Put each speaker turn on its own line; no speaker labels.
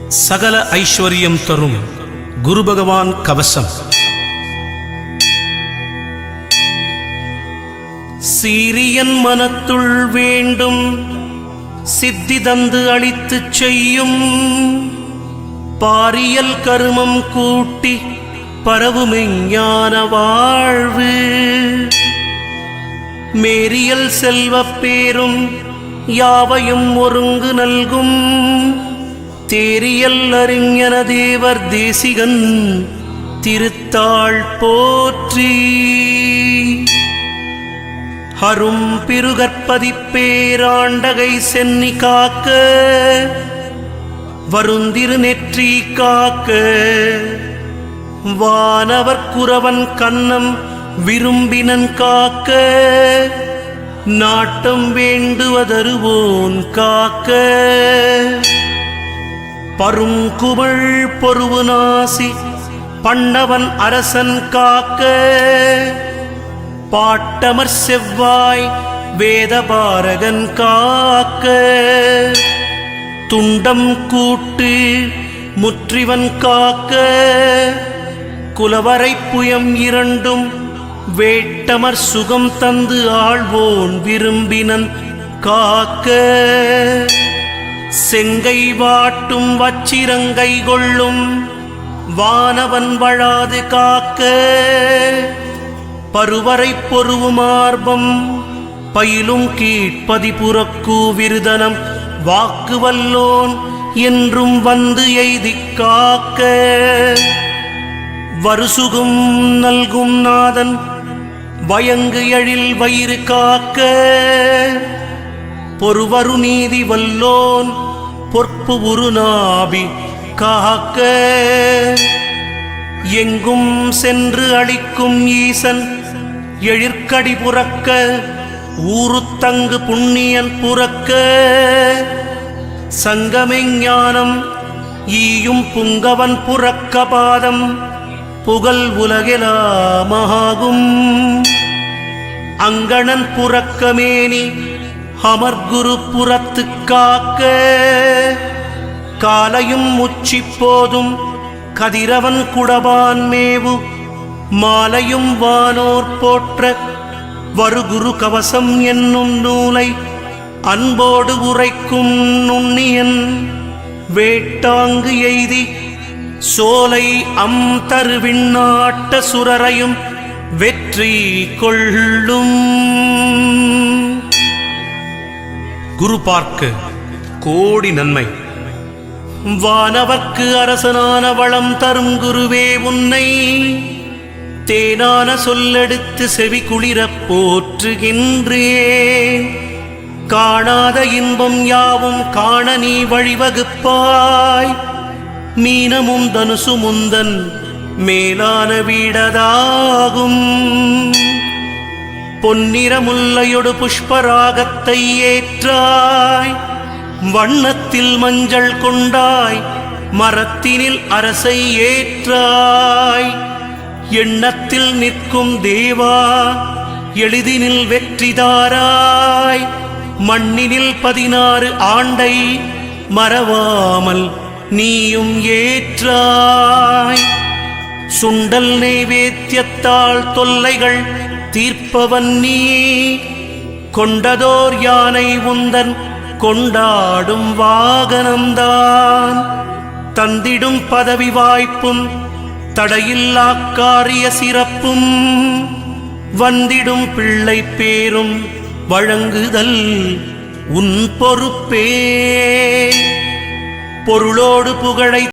சகல ஐஸ்வர்யம் தரும் குரு பகவான் கவசம். சீரியன் மனத்துள் வேண்டும் சித்தி தந்து அளித்துச் செய்யும் பாரியல் கருமம் கூட்டி பரவுமெஞ்ஞான வாழ்வு. மேரியல் செல்வப் பேரும் யாவையும் ஒருங்கு நல்கும் தேரியல் அறிஞன தேவர் தேசிகன் திருத்தாள் போற்றி. அரும் பிருகற்பதிப்பேராண்டகை சென்னி காக்க வருந்திரு நெற்றி காக்க வானவர் குரவன் கண்ணம் விரும்பினன் காக்க நாட்டம் வேண்டுவதருவோன் காக்க. பருங்குமிழ் பொருவு நாசி பண்டவன் அரசன் காக்க பாட்டமர் செவ்வாய் வேதபாரகன் காக்க. துண்டம் கூட்டு முற்றிவன் காக்க குலவரை புயம் இரண்டும் வேட்டமர் சுகம் தந்து ஆழ்வோன் விரும்பினன் காக்க. செங்கை வாட்டும் வச்சிரங்கை கொள்ளும் வானவன் வழாது காக்க பருவரை பொருவு மார்பம் பயிலும் கீழ்ப்பதி புறக்கூ விருதனம் வாக்கு வல்லோன் என்றும் வந்து எய்திக் காக்க. வருசுகும் நல்கும் நாதன் வயங்கு எழில் வயிறு காக்க பொருவரு நீதி வல்லோன் பொற்பு உருநாபி காக்க. எங்கும் சென்று அளிக்கும் ஈசன் எழிற்கடி புறக்க ஊருத்தங்கு புண்ணியன் புறக்க. சங்கமெஞ்ஞானம் ஈயும் புங்கவன் புறக்க பாதம் புகழ் உலகெலாமாகும். அங்கணன் புறக்கமேனி அமர்குரு புறத்து காக்க காலையும் உச்சி போதும் கதிரவன் குடபான் மேவு மாலையும் வானோர் போற்ற வருகுரு கவசம் என்னும் நூலை அன்போடு உரைக்கும் நுண்ணியன் வேட்டாங்கு எய்தி சோலை அம் தருவிண்ணாட்ட சுரரையும் வெற்றி கொள்ளும். குரு பார்க்க கோடி நன்மை. வானவர்க்கு அரசனான வளம் தரும் குருவே உன்னை தேனான சொல்லெடுத்து செவி குளிரப் போற்றுகின்றேன். காணாத இன்பம் யாவும் காண நீ வழிவகுப்பாய். மீனமும் தனுசு முந்தன் மேலான வீடதாகும். பொன்னிறமுல்லையொடு புஷ்பராகத்தை ஏற்றாய் வண்ணத்தில் மஞ்சள் கொண்டாய் மரத்தினில் அரசை ஏற்றாய். எண்ணத்தில் நிற்கும் தேவா எளிதினில் வெற்றிதாராய். மண்ணினில் 16 ஆண்டை மறவாமல் நீயும் ஏற்றாய். சுண்டல் நைவேத்தியத்தால் தொல்லைகள் தீர்ப்பவன் நீ கொண்டதோர் யானை உந்தன் கொண்டாடும் வாகனம்தான். தந்திடும் பதவி வாய்ப்பும் தடையில்லா காரிய சிறப்பும் வந்திடும் பிள்ளை பேரும் வழங்குதல் உன் பொறுப்பே. பொருளோடு புகழை